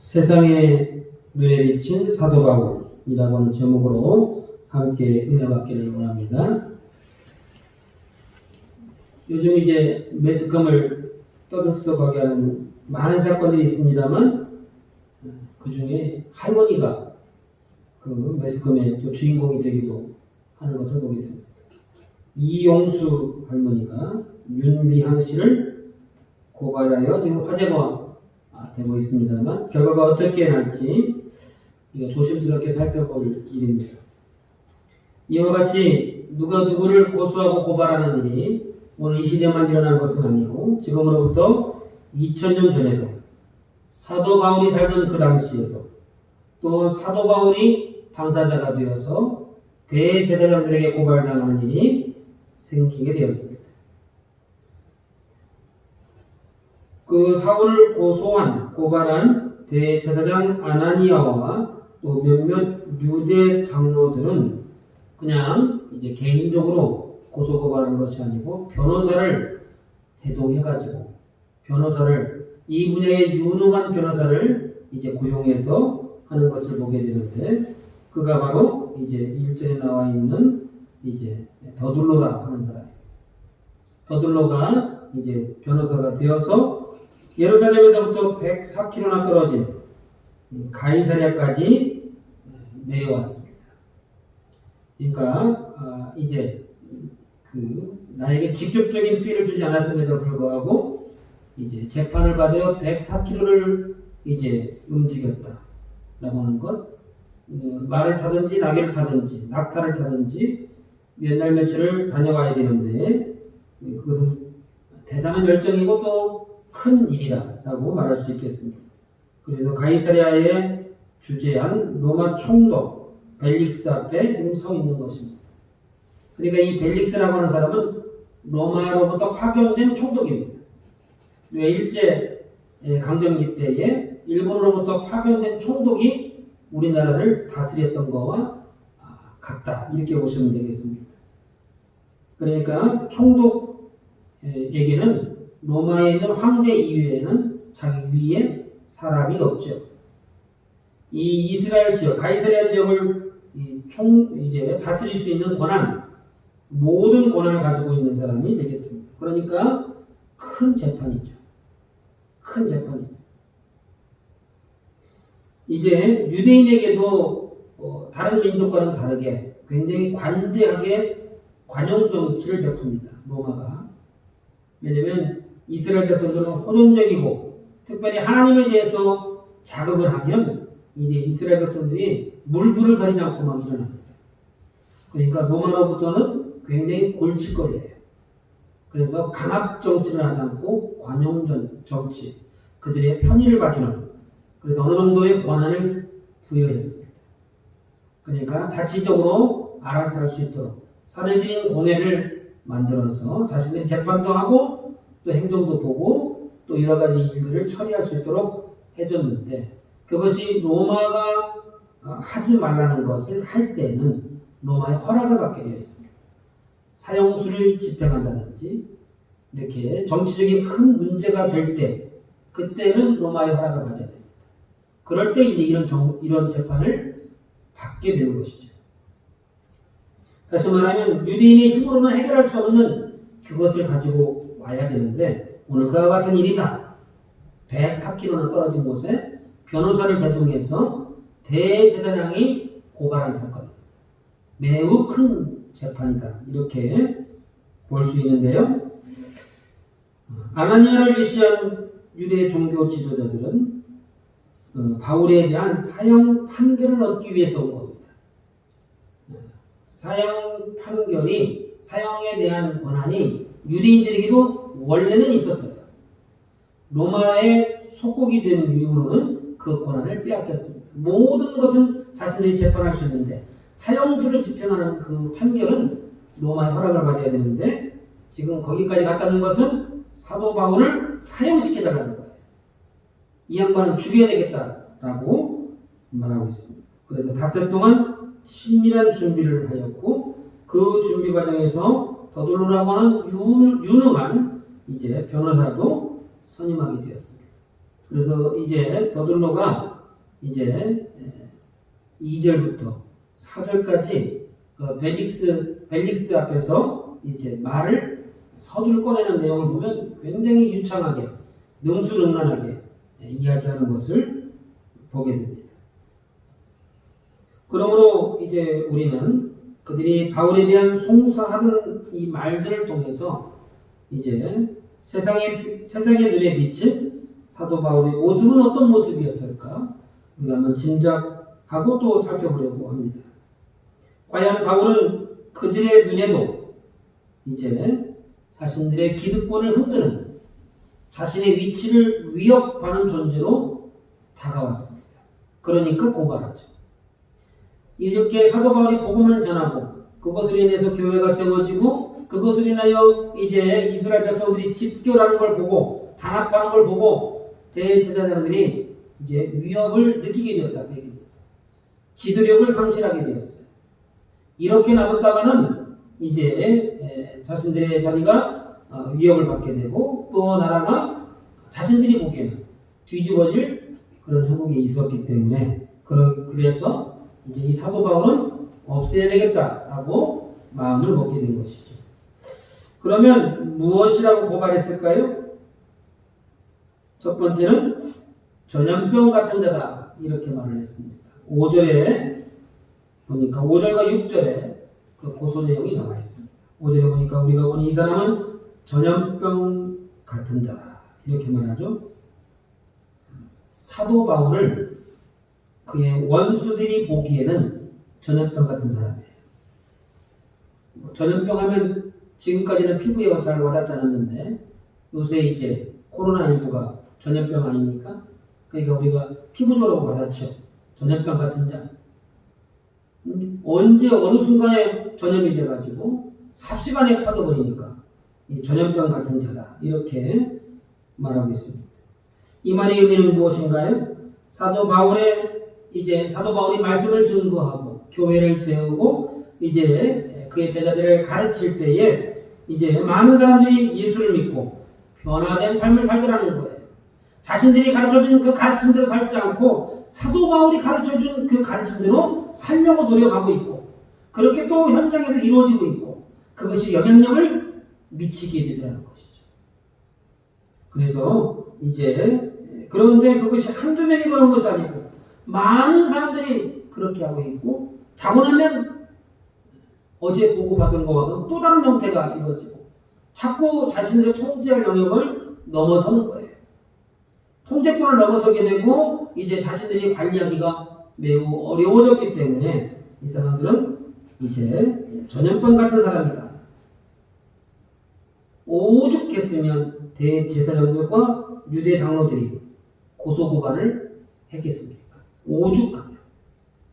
세상의 눈에 비친 사도 바울이라고 하는 제목으로 함께 은혜 받기를 원합니다. 요즘 이제 매스컴을 떠들썩하게 하는 많은 사건들이 있습니다만 그 중에 할머니가 그 매스컴의 또 주인공이 되기도 하는 것을 보게 됩니다. 이용수 할머니가 윤미향 씨를 고발하여 지금 화제가 되고 있습니다만 결과가 어떻게 날지 조심스럽게 살펴볼 일입니다. 이와 같이 누가 누구를 고소하고 고발하는 일이 오늘 이 시대만 일어난 것은 아니고 지금으로부터 2000년 전에도 사도 바울이 살던 그 당시에도 또 사도 바울이 당사자가 되어서 대제사장들에게 고발당하는 일이 생기게 되었습니다. 그 사울을 고발한 대제사장 아나니아와 또 몇몇 유대 장로들은 그냥 이제 개인적으로 고소고발한 것이 아니고 변호사를 대동해가지고 이 분야의 유능한 변호사를 이제 고용해서 하는 것을 보게 되는데 그가 바로 이제 1절에 나와 있는 이제 더둘로라 하는 사람이에요. 더둘로가 이제 변호사가 되어서 예루살렘에서부터 104km나 떨어진 가이사랴까지 내려왔습니다. 그러니까 이제 나에게 직접적인 피해를 주지 않았음에도 불구하고 이제 재판을 받으러 104km를 이제 움직였다라고 하는 것, 말을 타든지 나귀를 타든지 낙타를 타든지 몇 날 며칠을 다녀와야 되는데 그것은 대단한 열정이고 또 큰 일이라고 말할 수 있겠습니다. 그래서 가이사랴에 주재한 로마 총독 벨릭스 앞에 지금 서 있는 것입니다. 그러니까 이 벨릭스라고 하는 사람은 로마로부터 파견된 총독입니다. 그러니까 일제 강점기 때에 일본으로부터 파견된 총독이 우리나라를 다스렸던 거와 같다 이렇게 보시면 되겠습니다. 그러니까 총독에게는 로마에 있는 황제 이외에는 자기 위에 사람이 없죠. 이 이스라엘 지역, 가이사랴 지역을 이제 다스릴 수 있는 권한, 모든 권한을 가지고 있는 사람이 되겠습니다. 그러니까 큰 재판이죠. 큰 재판입니다. 이제 유대인에게도 다른 민족과는 다르게 굉장히 관대하게 관용 정치를 베풉니다. 로마가. 왜냐하면 이스라엘 백성들은 호전적이고 특별히 하나님에 대해서 자극을 하면 이제 이스라엘 백성들이 물불을 가리지 않고 막 일어납니다. 그러니까 로마로부터는 굉장히 골칫거리예요. 그래서 강압 정치를 하지 않고 관용 정치, 그들의 편의를 봐주는, 그래서 어느 정도의 권한을 부여했습니다. 그러니까 자치적으로 알아서 할 수 있도록 사례들인 공회를 만들어서 자신들이 재판도 하고 또 행동도 보고 또 여러 가지 일들을 처리할 수 있도록 해줬는데 그것이 로마가 하지 말라는 것을 할 때는 로마의 허락을 받게 되어 있습니다. 사형수를 집행한다든지 이렇게 정치적인 큰 문제가 될 때 그때는 로마의 허락을 받아야 됩니다. 그럴 때 이제 이런 재판을 받게 되는 것이죠. 다시 말하면 유대인의 힘으로는 해결할 수 없는 그것을 가지고 와야 되는데 오늘 그와 같은 일이다. 104km나 떨어진 곳에 변호사를 대동해서 대제사장이 고발한 사건입니다. 매우 큰 재판이다. 이렇게 볼 수 있는데요. 아나니아를 위시한 유대 종교 지도자들은 바울에 대한 사형 판결을 얻기 위해서 온 겁니다. 사형에 대한 권한이 유대인들에게도 원래는 있었어요. 로마의 속국이 된 이후로는 그 권한을 빼앗겼습니다. 모든 것은 자신들이 재판할 수 있는데 사형수를 집행하는 그 판결은 로마의 허락을 받아야 되는데 지금 거기까지 갔다는 것은 사도 바울을 사형시켜달라는 거예요. 이 양반은 죽여야 되겠다라고 말하고 있습니다. 그래서 닷새 동안 친밀한 준비를 하였고 그 준비 과정에서 더둘로라고 하는 유능한 이제 변호사도 선임하게 되었습니다. 그래서 이제 더둘로가 이제 2절부터 4절까지 그 벨릭스 앞에서 이제 말을 서두를 꺼내는 내용을 보면 굉장히 유창하게 능수능란하게 이야기하는 것을 보게 됩니다. 그러므로 이제 우리는 그들이 바울에 대한 송사하는 이 말들을 통해서 이제 세상의 눈에 비친 사도 바울의 모습은 어떤 모습이었을까? 우리가 한번 짐작하고 또 살펴보려고 합니다. 과연 바울은 그들의 눈에도 이제 자신들의 기득권을 흔드는 자신의 위치를 위협하는 존재로 다가왔습니다. 그러니까 고발하죠. 이렇게 사도 바울이 복음을 전하고 그것으로 인해서 교회가 세워지고 그것으로 인하여 이제 이스라엘 백성들이 집결하는 걸 보고 단합하는 걸 보고 대제사장들이 이제 위협을 느끼게 되었다. 그 얘기입니다. 지도력을 상실하게 되었어요. 이렇게 놔뒀다가는 이제 자신들의 자리가 위협을 받게 되고 또 나라가 자신들이 보기에는 뒤집어질 그런 형국이 있었기 때문에 그래서 이제 이 사도 바울은 없애야 되겠다라고 마음을 먹게 된 것이죠. 그러면 무엇이라고 고발했을까요? 첫 번째는 전염병 같은 자다 이렇게 말을 했습니다. 5절에 보니까 5절과 6절에 그 고소 내용이 나와 있습니다. 5절에 보니까 우리가 보니 이 사람은 전염병 같은 자다 이렇게 말하죠. 사도 바울을 그의 원수들이 보기에는 전염병 같은 사람이에요. 전염병 하면 지금까지는 피부에 잘 와닿지 않았는데 요새 이제 코로나19가 전염병 아닙니까? 그러니까 우리가 피부적으로 와닿죠. 전염병 같은 자. 언제 어느 순간에 전염이 돼가지고 삽시간에 퍼져버리니까 이 전염병 같은 자다 이렇게 말하고 있습니다. 이 말의 의미는 무엇인가요? 사도 바울이 말씀을 증거하고 교회를 세우고 이제 그의 제자들을 가르칠 때에 이제 많은 사람들이 예수를 믿고 변화된 삶을 살더라는 거예요. 자신들이 가르쳐준 그 가르침대로 살지 않고 사도 바울이 가르쳐준 그 가르침대로 살려고 노력하고 있고 그렇게 또 현장에서 이루어지고 있고 그것이 영향력을 미치게 되더라는 것이죠. 그래서 이제 그런데 그것이 한두 명이 그런 것이 아니고 많은 사람들이 그렇게 하고 있고 자고 나면 어제 보고받은 것과는 또 다른 형태가 이루어지고 자꾸 자신들의 통제할 영역을 넘어서는 거예요. 통제권을 넘어서게 되고 이제 자신들이 관리하기가 매우 어려워졌기 때문에 이 사람들은 이제 전염병 같은 사람이다. 오죽했으면 대제사장들과 유대 장로들이 고소고발을 했겠습니까? 오죽하면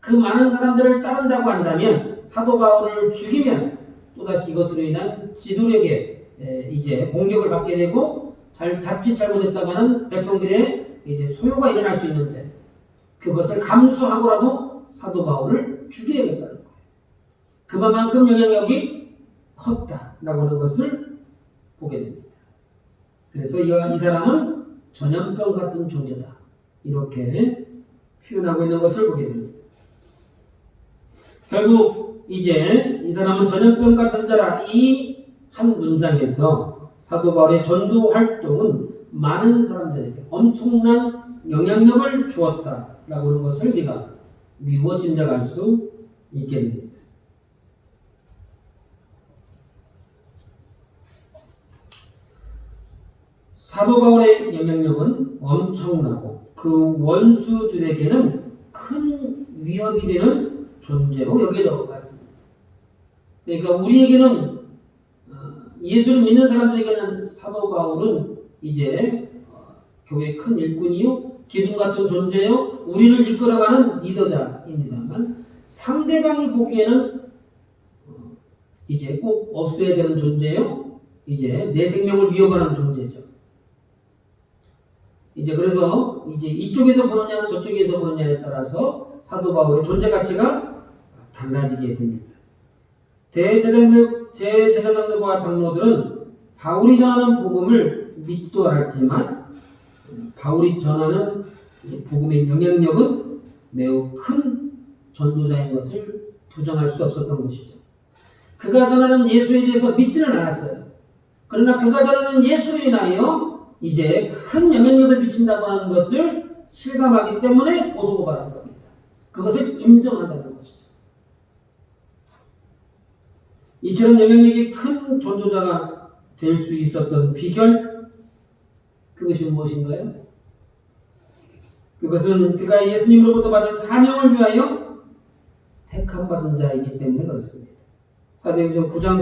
그 많은 사람들을 따른다고 한다면 사도 바울을 죽이면 또다시 이것으로 인한 지도력에 이제 공격을 받게 되고 자칫 잘못했다가는 백성들의 이제 소요가 일어날 수 있는데 그것을 감수하고라도 사도 바울을 죽여야겠다는 거예요. 그만큼 영향력이 컸다라고 하는 것을 보게 됩니다. 그래서 이 사람은 전염병 같은 존재다 이렇게 표현하고 있는 것을 보게 됩니다. 결국 이제 이 사람은 전염병 같은 자라 이 한 문장에서 사도 바울의 전도 활동은 많은 사람들에게 엄청난 영향력을 주었다라고 하는 것을 우리가 미루어 짐작할 수 있게 됩니다. 사도 바울의 영향력은 엄청나고 그 원수들에게는 큰 위협이 되는 존재로 여겨져 왔습니다. 그러니까 우리에게는 예수를 믿는 사람들에게는 사도 바울은 이제 교회의 큰 일꾼이요 기둥 같은 존재요 우리를 이끌어가는 리더자입니다만 상대방이 보기에는 이제 꼭 없어야 되는 존재요 이제 내 생명을 위협하는 존재죠. 이제 그래서 이제 이쪽에서 보느냐 저쪽에서 보느냐에 따라서 사도 바울의 존재 가치가 달라지게 됩니다. 제사장들과 장로들은 바울이 전하는 복음을 믿지도 않았지만 바울이 전하는 복음의 영향력은 매우 큰 전도자인 것을 부정할 수 없었던 것이죠. 그가 전하는 예수에 대해서 믿지는 않았어요. 그러나 그가 전하는 예수로 인하여 이제 큰 영향력을 미친다고 하는 것을 실감하기 때문에 고소고발한 겁니다. 그것을 인정한다는 것이죠. 이처럼 영향력이 큰 전도자가 될 수 있었던 비결, 그것이 무엇인가요? 그것은 그가 예수님으로부터 받은 사명을 위하여 택함받은 자이기 때문에 그렇습니다. 사도행전 9장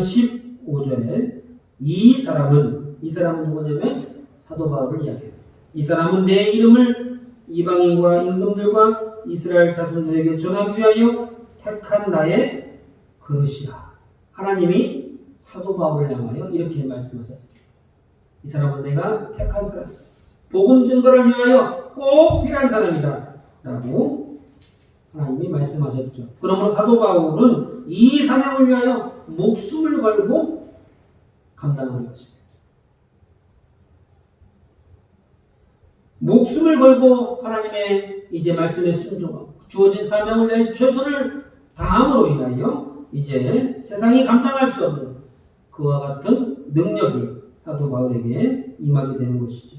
15절에 이 사람은 누구냐면 사도 바울을 이야기합니다. 이 사람은 내 이름을 이방인과 임금들과 이스라엘 자손들에게 전하기 위하여 택한 나의 그릇이라. 하나님이 사도 바울을 향하여 이렇게 말씀하셨습니다. 이 사람은 내가 택한 사람이다. 복음 증거를 위하여 꼭 필요한 사람이다 라고 하나님이 말씀하셨죠. 그러므로 사도 바울은 이 사명을 위하여 목숨을 걸고 감당하는 것입니다. 목숨을 걸고 하나님의 이제 말씀에 순종하고 주어진 사명을 위해 최선을 다함으로 인하여 이제 세상이 감당할 수 없는 그와 같은 능력이 사도 바울에게 임하게 되는 것이죠.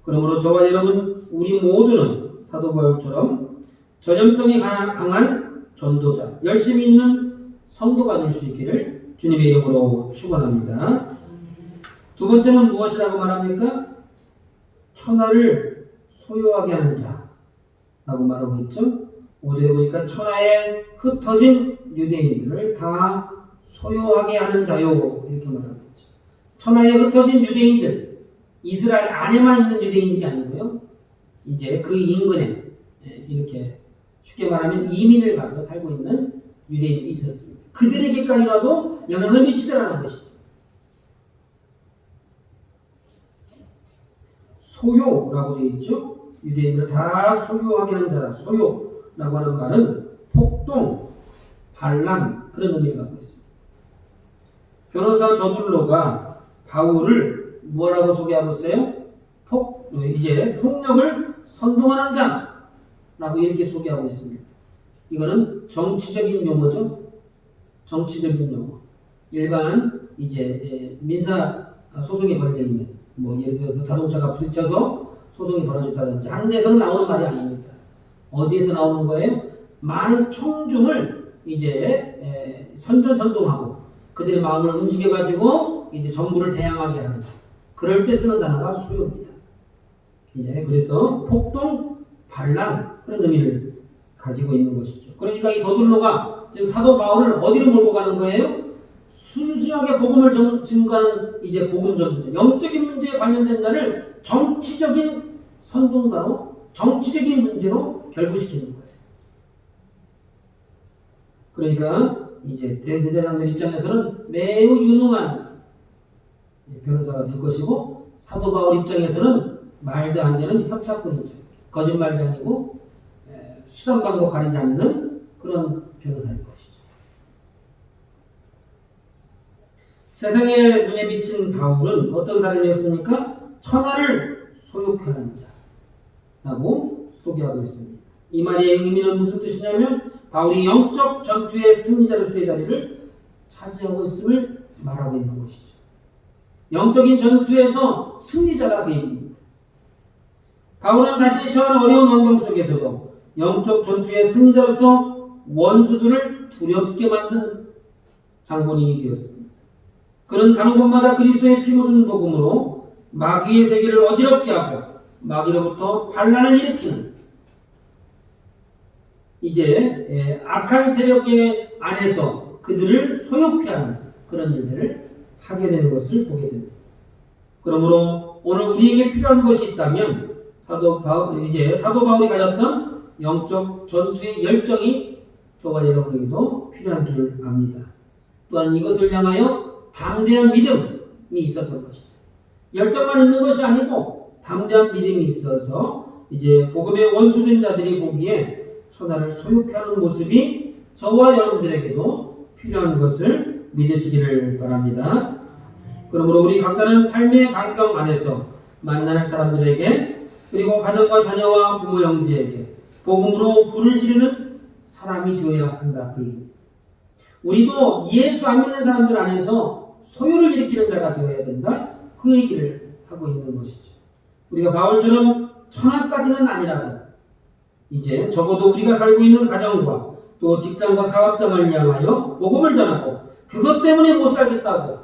그러므로 저와 여러분 우리 모두는 사도 바울처럼 전염성이 강한 전도자, 열심히 있는 성도가 될 수 있기를 주님의 이름으로 축원합니다. 두 번째는 무엇이라고 말합니까? 천하를 소유하게 하는 자라고 말하고 있죠. 5절에 보니까 천하에 흩어진 유대인들을 다 소유하게 하는 자요 이렇게 말하고 있죠. 천하에 흩어진 유대인들, 이스라엘 안에만 있는 유대인들이 아니고요. 이제 그 인근에 이렇게 쉽게 말하면 이민을 가서 살고 있는 유대인들이 있었습니다. 그들에게까지라도 영향을 미치더라는 것이죠. 소유라고 되어 있죠. 유대인들을 다 소유하게 하는 자라. 소유라고 하는 말은 폭동, 반란 그런 의미를 갖고 있습니다. 변호사 더둘로가 바울을 뭐라고 소개하고 있어요? 이제 폭력을 선동하는 자라고 이렇게 소개하고 있습니다. 이거는 정치적인 용어죠. 정치적인 용어. 일반 이제 민사 소송이 걸려 있는 뭐 예를 들어서 자동차가 부딪혀서 소송이 벌어졌다든지 하는 데서는 나오는 말이 아닙니다. 어디에서 나오는 거예요? 많은 청중을 이제 선전선동하고 그들의 마음을 움직여가지고 이제 정부를 대항하게 하는 그럴 때 쓰는 단어가 소유입니다. 이제 그래서 폭동, 반란 그런 의미를 가지고 있는 것이죠. 그러니까 이 더둘로가 지금 사도 바울을 어디로 몰고 가는 거예요? 순수하게 복음을 증거하는 이제 복음 전도자, 영적인 문제에 관련된 자를 정치적인 선동가로 정치적인 문제로 결부시키는 거예요. 그러니까 이제 대제사장들 입장에서는 매우 유능한 변호사가 될 것이고 사도 바울 입장에서는 말도 안 되는 협착꾼이죠. 거짓말장이고 수단 방법 가리지 않는 그런 변호사일 것이죠. 세상의 눈에 비친 바울은 어떤 사람이었습니까? 천하를 소유하는 자라고 소개하고 있습니다. 이 말의 의미는 무슨 뜻이냐면 바울이 영적 전투의 승리자로서의 자리를 차지하고 있음을 말하고 있는 것이죠. 영적인 전투에서 승리자라 그 얘기입니다. 바울은 자신이 처한 어려운 환경 속에서도 영적 전투의 승리자로서 원수들을 두렵게 만든 장본인이 되었습니다. 그는 가는 곳마다 그리스도의 피 묻은 복음으로 마귀의 세계를 어지럽게 하고 마귀로부터 반란을 일으키는 이제 악한 세력의 안에서 그들을 소유케 하는 그런 일들을 하게 되는 것을 보게 됩니다. 그러므로 오늘 우리에게 필요한 것이 있다면 사도 바울이 가졌던 영적 전투의 열정이 저와 여러분에게도 필요한 줄 압니다. 또한 이것을 향하여 담대한 믿음이 있었던 것이죠. 열정만 있는 것이 아니고 담대한 믿음이 있어서 이제 복음의 원수된 자들이 보기에 천하를 소유케 하는 모습이 저와 여러분들에게도 필요한 것을 믿으시기를 바랍니다. 그러므로 우리 각자는 삶의 반경 안에서 만나는 사람들에게 그리고 가정과 자녀와 부모 형제에게 복음으로 불을 지르는 사람이 되어야 한다. 그 얘기. 우리도 예수 안 믿는 사람들 안에서 소요를 일으키는 자가 되어야 된다. 그 얘기를 하고 있는 것이죠. 우리가 바울처럼 천하까지는 아니라도 이제 적어도 우리가 살고 있는 가정과 또 직장과 사업장을 향하여 복음을 전하고 그것 때문에 못 살겠다고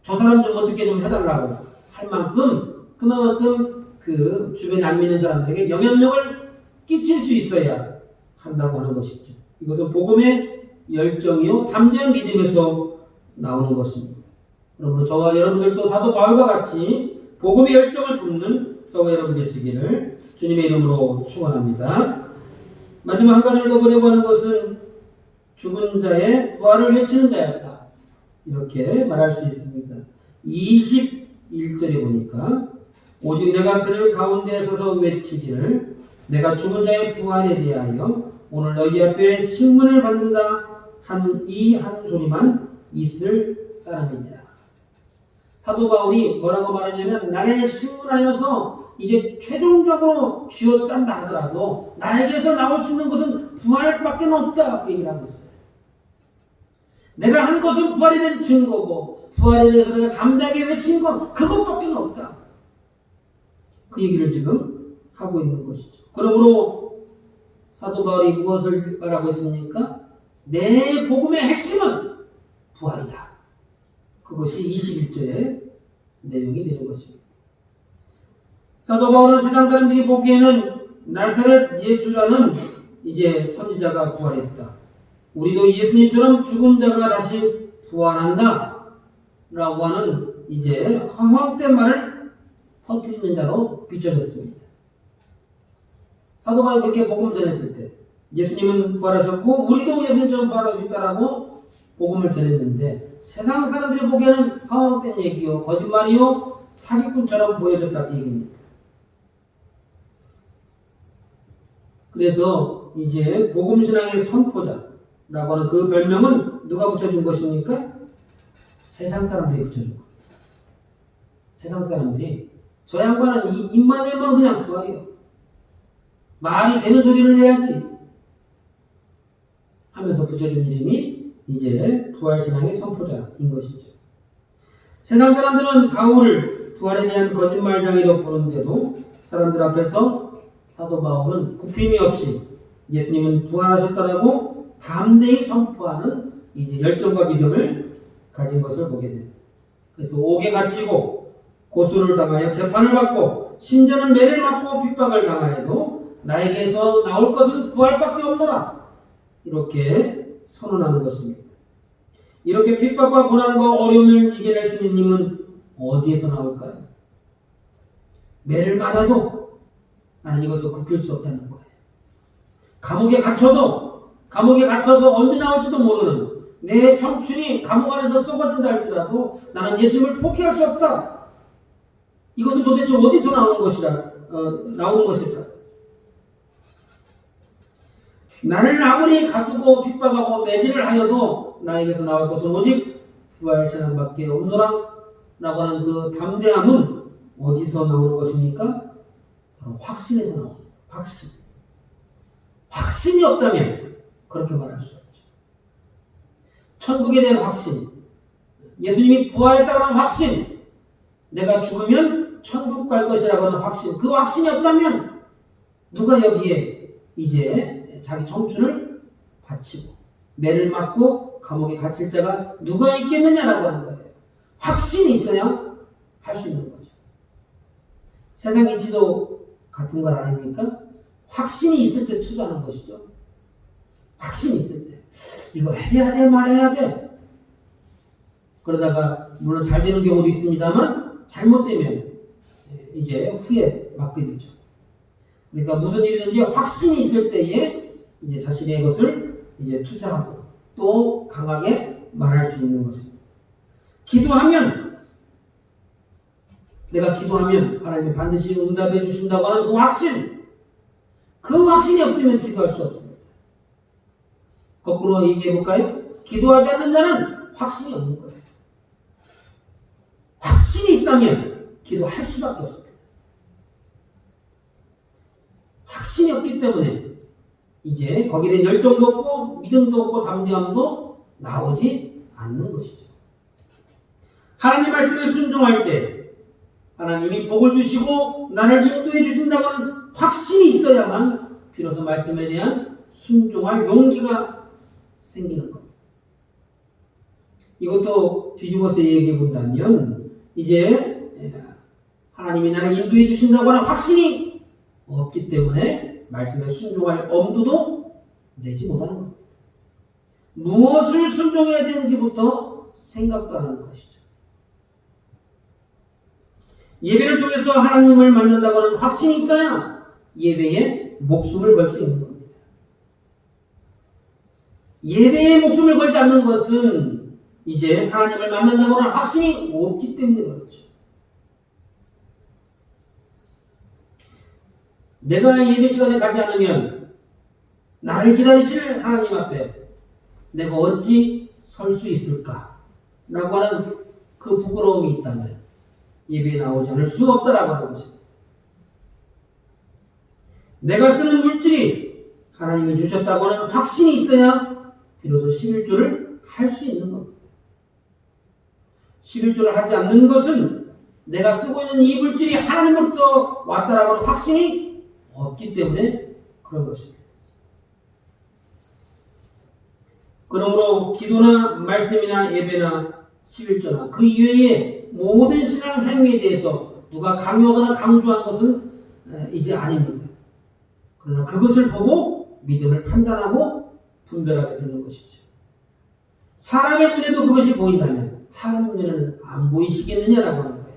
저 사람 좀 어떻게 좀 해달라고 할 만큼 그만큼 그 주변에 안 믿는 사람들에게 영향력을 끼칠 수 있어야 한다고 하는 것이죠. 이것은 복음의 열정이요 담대한 믿음에서 나오는 것입니다. 그러므로 저와 여러분들도 사도 바울과 같이 복음의 열정을 붓는 저와 여러분 되시기를 주님의 이름으로 축원합니다. 마지막 한 가지를 더 보려고 하는 것은 죽은 자의 부활을 외치는 자였다. 이렇게 말할 수 있습니다. 21절에 보니까 오직 내가 그들 가운데 서서 외치기를 내가 죽은 자의 부활에 대하여 오늘 너희 앞에 신문을 받는다 한 이 한 소리만 있을 따름이니라. 사도 바울이 뭐라고 말하냐면 나를 신문하여서 이제 최종적으로 쥐어짠다 하더라도 나에게서 나올 수 있는 것은 부활밖에 없다 그 얘기를 하고 있어요. 내가 한 것은 부활에 대한 증거고 부활에 대해서 내가 담대하게 외친 것 그것밖에 없다. 그 얘기를 지금 하고 있는 것이죠. 그러므로 사도 바울이 무엇을 말하고 있습니까? 내 복음의 핵심은 부활이다. 그것이 21절의 내용이 되는 것입니다. 사도 바울은 세상 사람들이 보기에는 나사렛 예수라는 이제 선지자가 부활했다. 우리도 예수님처럼 죽은 자가 다시 부활한다. 라고 하는 이제 허황된 말을 퍼뜨리는 자로 비춰졌습니다. 사도 바울이 그렇게 복음 전했을 때 예수님은 부활하셨고 우리도 예수님처럼 부활할 수 있다라고 복음을 전했는데 세상 사람들이 보기에는 허황된 얘기요, 거짓말이요, 사기꾼처럼 보여졌다 그 얘기입니다. 그래서 이제 복음신앙의 선포자라고 하는 그 별명은 누가 붙여준 것입니까? 세상 사람들이 붙여준 겁니다. 세상 사람들이 저 양반은 입만 열면 그냥 부활이요. 말이 되는 소리를 해야지 하면서 붙여준 이름이 이제 부활신앙의 선포자인 것이죠. 세상 사람들은 바울을 부활에 대한 거짓말장이라고 보는데도 사람들 앞에서 사도 바울은 굽힘이 없이 예수님은 부활하셨다라고 담대히 선포하는 이제 열정과 믿음을 가진 것을 보게 됩니다. 그래서 옥에 갇히고 고소를 당하여 재판을 받고 심지어는 매를 맞고 핍박을 당하여도 나에게서 나올 것은 부활밖에 없노라. 이렇게 선언하는 것입니다. 이렇게 핍박과 고난과 어려움을 이겨낼 수 있는 힘은 어디에서 나올까요? 매를 맞아도 나는 이것을 굽힐 수 없다는 거예요. 감옥에 갇혀서 언제 나올지도 모르는 내 청춘이 감옥 안에서 썩어진다 할지라도 나는 예수님을 포기할 수 없다. 이것은 도대체 어디서 나오는 것일까? 나를 아무리 가두고 핍박하고 매질을 하여도 나에게서 나올 것은 오직 부활신앙밖에 없노라 라고 하는 그 담대함은 어디서 나오는 것입니까? 바로 확신에서 나옵니다. 확신. 확신이 없다면 그렇게 말할 수 없죠. 천국에 대한 확신, 예수님이 부활했다고 하는 확신, 내가 죽으면 천국 갈 것이라고 하는 확신, 그 확신이 없다면 누가 여기에 이제 자기 청춘을 바치고 매를 맞고 감옥에 갇힐 자가 누가 있겠느냐라고 하는 거예요. 확신이 있어야 할 수 있는 거죠. 세상 이치도 같은 것 아닙니까? 확신이 있을 때 투자하는 것이죠. 확신이 있을 때 이거 해야 돼 말해야 돼. 그러다가 물론 잘 되는 경우도 있습니다만 잘못되면 이제 후에 맞게 되죠. 그러니까 무슨 일이든지 확신이 있을 때에 이제 자신의 것을 이제 투자하고 또 강하게 말할 수 있는 것입니다. 내가 기도하면 하나님이 반드시 응답해 주신다고 하는 그 확신, 그 확신이 없으면 기도할 수 없습니다. 거꾸로 얘기해 볼까요? 기도하지 않는 자는 확신이 없는 거예요. 확신이 있다면 기도할 수밖에 없습니다. 확신이 없기 때문에 이제 거기에 대한 열정도 없고 믿음도 없고 담대함도 나오지 않는 것이죠. 하나님 말씀에 순종할 때 하나님이 복을 주시고 나를 인도해 주신다고 하는 확신이 있어야만 비로소 말씀에 대한 순종할 용기가 생기는 겁니다. 이것도 뒤집어서 얘기해 본다면 이제 하나님이 나를 인도해 주신다고 하는 확신이 없기 때문에 말씀에 순종할 엄두도 내지 못하는 겁니다. 무엇을 순종해야 되는지부터 생각도 안 하는 것이죠. 예배를 통해서 하나님을 만난다고 하는 확신이 있어야 예배에 목숨을 걸 수 있는 겁니다. 예배에 목숨을 걸지 않는 것은 이제 하나님을 만난다고 하는 확신이 없기 때문에 그렇죠. 내가 예배 시간에 가지 않으면 나를 기다리실 하나님 앞에 내가 어찌 설 수 있을까? 라고 하는 그 부끄러움이 있다면 예배에 나오지 않을 수 없다라고 하는 것입니다. 내가 쓰는 물질이 하나님이 주셨다고 하는 확신이 있어야 비로소 11조를 할 수 있는 겁니다. 11조를 하지 않는 것은 내가 쓰고 있는 이 물질이 하나님으로부터 왔다라고 하는 확신이 없기 때문에 그런 것입니다. 그러므로 기도나 말씀이나 예배나 11조나 그 이외의 모든 신앙 행위에 대해서 누가 강요하거나 강조한 것은 이제 아닙니다. 그러나 그것을 보고 믿음을 판단하고 분별하게 되는 것이죠. 사람의 눈에도 그것이 보인다면 하나님 눈에는 안 보이시겠느냐라고 하는 거예요.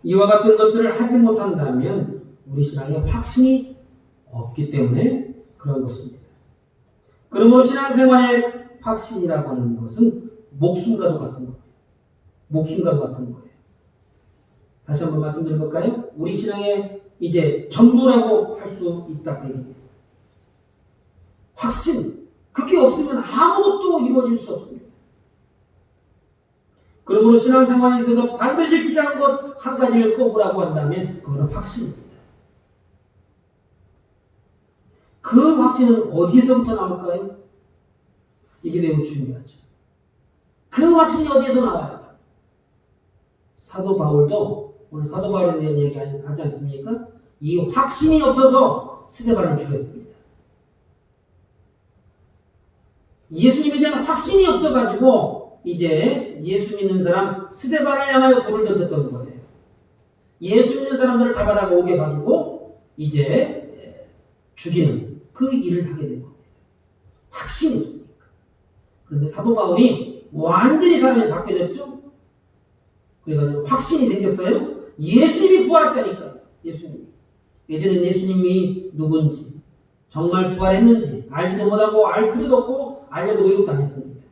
이와 같은 것들을 하지 못한다면 우리 신앙에 확신이 없기 때문에 그런 것입니다. 그러므로 신앙생활의 확신이라고 하는 것은 목숨과도 같은 겁니다. 목숨과도 같은 거예요. 다시 한번 말씀드려볼까요? 우리 신앙의 이제 전부라고 할 수 있다. 확신. 그게 없으면 아무것도 이루어질 수 없습니다. 그러므로 신앙생활에 있어서 반드시 필요한 것 한 가지를 꼽으라고 한다면 그거는 확신입니다. 그 확신은 어디서부터 나올까요? 이게 매우 중요하죠. 그 확신이 어디에서 나와요? 사도 바울도 오늘 사도 바울에 대한 얘기 하지 않습니까? 이 확신이 없어서 스데반을 죽였습니다. 예수님에 대한 확신이 없어가지고 이제 예수 믿는 사람 스데반을 향하여 돌을 던졌던 거예요. 예수 믿는 사람들을 잡아다가 오게 가지고 이제 죽이는 그 일을 하게 된 겁니다. 확신이 없으니까. 그런데 사도 바울이 완전히 사람이 바뀌어졌죠. 그래가지고 확신이 생겼어요. 예수님이 부활했다니까요. 예수님이. 예전엔 예수님이 누군지 정말 부활했는지 알지도 못하고 알 필요도 없고 알려고 노력도 안 했습니다.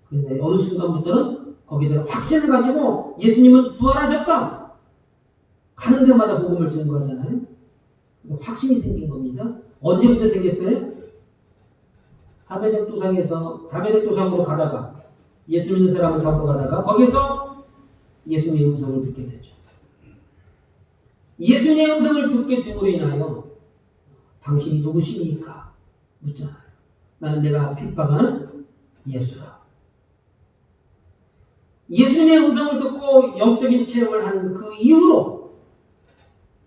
그런데 어느 순간부터는 거기에 확신을 가지고 예수님은 부활하셨다. 가는 데마다 복음을 증거하잖아요. 그래서 확신이 생긴 겁니다. 언제부터 생겼어요? 다메섹 도상으로 가다가 예수 믿는 사람을 잡으러 가다가 거기서 예수님의 음성을 듣게 되죠. 예수님의 음성을 듣게 됨으로 인하여 당신이 누구십니까? 묻잖아요. 나는 내가 핍박하는 예수라. 예수님의 음성을 듣고 영적인 체험을 한 그 이후로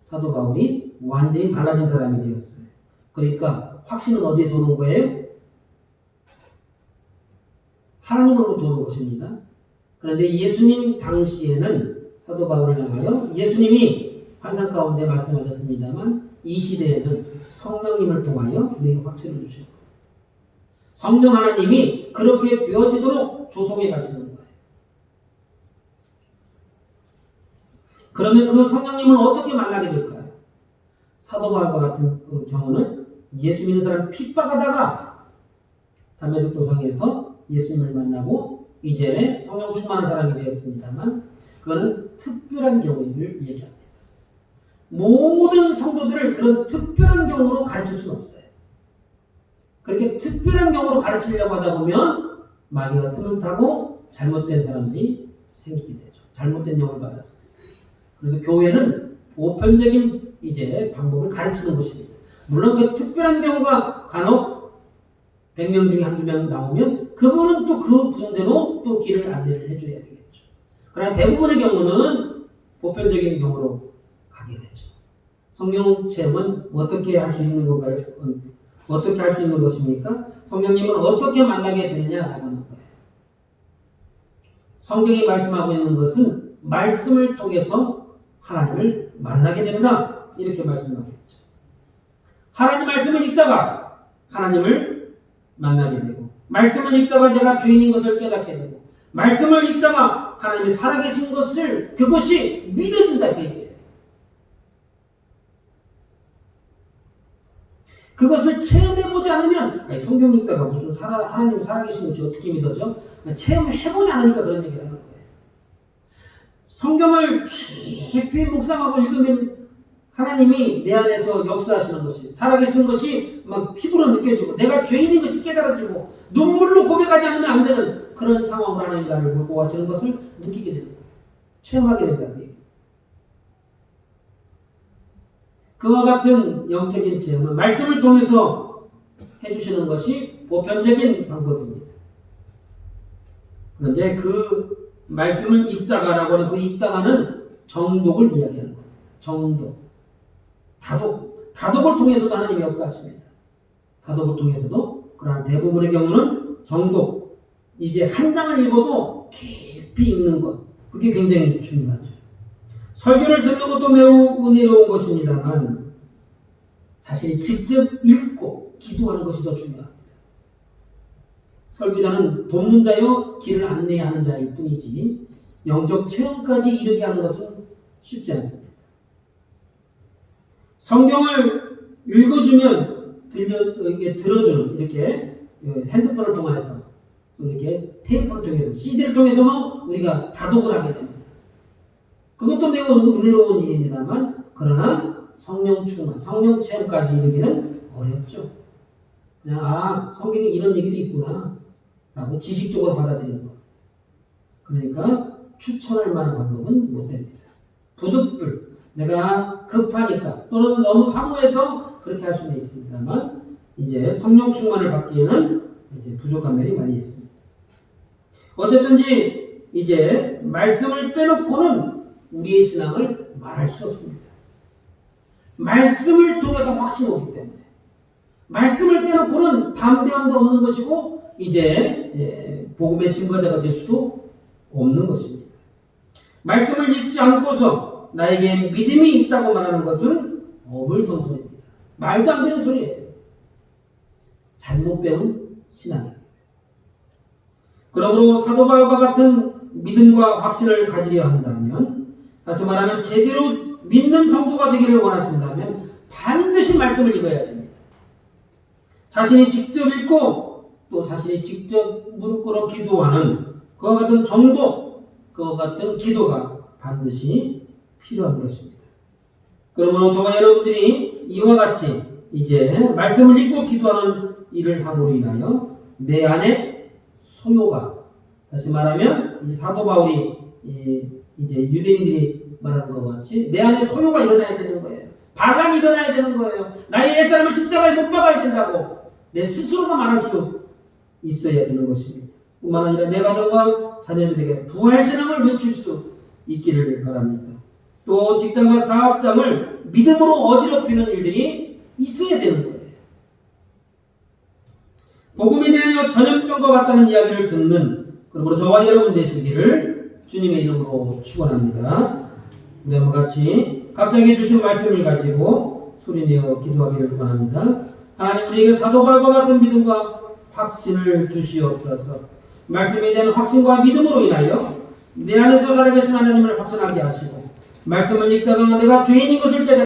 사도 바울이 완전히 달라진 사람이 되었어요. 그러니까 확신은 어디에서 오는 거예요? 하나님으로부터 오는 것입니다. 그런데 예수님 당시에는 사도 바울을 향하여 예수님이 환상 가운데 말씀하셨습니다만 이 시대에는 성령님을 통하여 우리에게 확신을 주실 거예요. 성령 하나님이 그렇게 되어지도록 조성해 가시는 거예요. 그러면 그 성령님은 어떻게 만나게 될까요? 사도 바울과 같은 그 경우는 예수 믿는 사람을 핍박하다가 다메섹 도상에서 예수님을 만나고 이제 성령 충만한 사람이 되었습니다만 그거는 특별한 경우를 얘기합니다. 모든 성도들을 그런 특별한 경우로 가르칠 수는 없어요. 그렇게 특별한 경우로 가르치려고 하다 보면 마귀가 틈을 타고 잘못된 사람들이 생기게 되죠. 잘못된 영을 받아서. 그래서 교회는 보편적인 이제 방법을 가르치는 것입니다. 물론 그 특별한 경우가 간혹 100명 중에 한두 명 나오면 그분은 또 그 분대로 또 길을 안내를 해줘야 되겠죠. 그러나 대부분의 경우는 보편적인 경우로 가게 되죠. 성령 체험은 어떻게 할 수 있는 건가요? 어떻게 할 수 있는 것입니까? 성령님은 어떻게 만나게 되느냐라고 하는 거예요. 성경이 말씀하고 있는 것은 말씀을 통해서 하나님을 만나게 된다. 이렇게 말씀하고 있죠. 하나님 말씀을 읽다가 하나님을 만나게 되고, 말씀을 읽다가 내가 죄인인 것을 깨닫게 되고, 말씀을 읽다가 하나님이 살아계신 것을, 그것이 믿어진다. 그 얘기예요. 그것을 체험해보지 않으면, 아니, 성경 읽다가 무슨 하나님이 살아계신 것이 어떻게 믿어져? 체험해보지 않으니까 그런 얘기를 하는 거예요. 성경을 깊이 묵상하고 읽으면 하나님이 내 안에서 역사하시는 것이, 살아계신 것이 막 피부로 느껴지고, 내가 죄인인 것이 깨달아지고, 눈물로 고백하지 않으면 안 되는 그런 상황으로 하나님이 나를 몰고 가시는 것을 느끼게 되는 거예요. 체험하게 된다. 그 얘기. 그와 같은 영적인 체험은 말씀을 통해서 해주시는 것이 보편적인 방법입니다. 그런데 그 말씀을 읽다가라고 하는 그 읽다가는 정독을 이야기하는 겁니다. 정독. 다독을 통해서도 하나님이 역사하십니다. 다독을 통해서도. 그러나 대부분의 경우는 정독. 이제 한 장을 읽어도 깊이 읽는 것. 그게 굉장히 중요하죠. 설교를 듣는 것도 매우 은혜로운 것입니다만 자신이 직접 읽고 기도하는 것이 더 중요합니다. 설교자는 돕는 자여 길을 안내하는 자일 뿐이지 영적 체험까지 이르게 하는 것은 쉽지 않습니다. 성경을 읽어주면 들어주는 이렇게 핸드폰을 통해서 이렇게 테이프를 통해서 CD를 통해서도 우리가 다독을 하게 됩니다. 그것도 매우 은혜로운 일입니다만 그러나 성령 충만, 성령 체험까지 이르기는 어렵죠. 그냥 성경에 이런 얘기도 있구나 라고 지식적으로 받아들이는 것. 그러니까 추천할 만한 방법은 못 됩니다. 부득불 내가 급하니까 또는 너무 사모해서 그렇게 할 수는 있습니다만 이제 성령 충만을 받기에는 이제 부족한 면이 많이 있습니다. 어쨌든지 이제 말씀을 빼놓고는 우리의 신앙을 말할 수 없습니다. 말씀을 통해서 확신이 오기 때문에 말씀을 빼놓고는 담대함도 없는 것이고 이제 복음의 증거자가 될 수도 없는 것입니다. 말씀을 읽지 않고서 나에게 믿음이 있다고 말하는 것은 어불성설입니다. 말도 안 되는 소리예요. 잘못 배운 신앙입니다. 그러므로 사도 바울과 같은 믿음과 확신을 가지려 한다면, 다시 말하면 제대로 믿는 성도가 되기를 원하신다면 반드시 말씀을 읽어야 됩니다. 자신이 직접 읽고 또 자신이 직접 무릎 꿇어 기도하는 그와 같은 정도, 그와 같은 기도가 반드시 필요한 것입니다. 그러므로 저와 여러분들이 이와 같이 이제 말씀을 읽고 기도하는 일을 함으로 인하여 내 안에 소요가, 다시 말하면 이제 사도 바울이 이제 유대인들이 말하는 것 같이 내 안에 소요가 일어나야 되는 거예요. 반란이 일어나야 되는 거예요. 나의 옛사람을 십자가에 못 박아야 된다고 내 스스로가 말할 수 있어야 되는 것입니다. 뿐만 아니라 내 가정과 자녀들에게 부활신앙을 외칠 수 있기를 바랍니다. 또 직장과 사업장을 믿음으로 어지럽히는 일들이 있어야 되는 거예요. 복음에 대하여 전염병과 같다는 이야기를 듣는, 그러므로 저와 여러분 되시기를 주님의 이름으로 축원합니다. 우리 한번 같이 각자에게 주신 말씀을 가지고 소리내어 기도하기를 원합니다. 하나님, 우리에게 사도 바울과 같은 믿음과 확신을 주시옵소서. 말씀에 대한 확신과 믿음으로 인하여 내 안에서 살아계신 하나님을 확신하게 하시고, 말씀을 읽다가 내가 죄인인 것을 깨닫게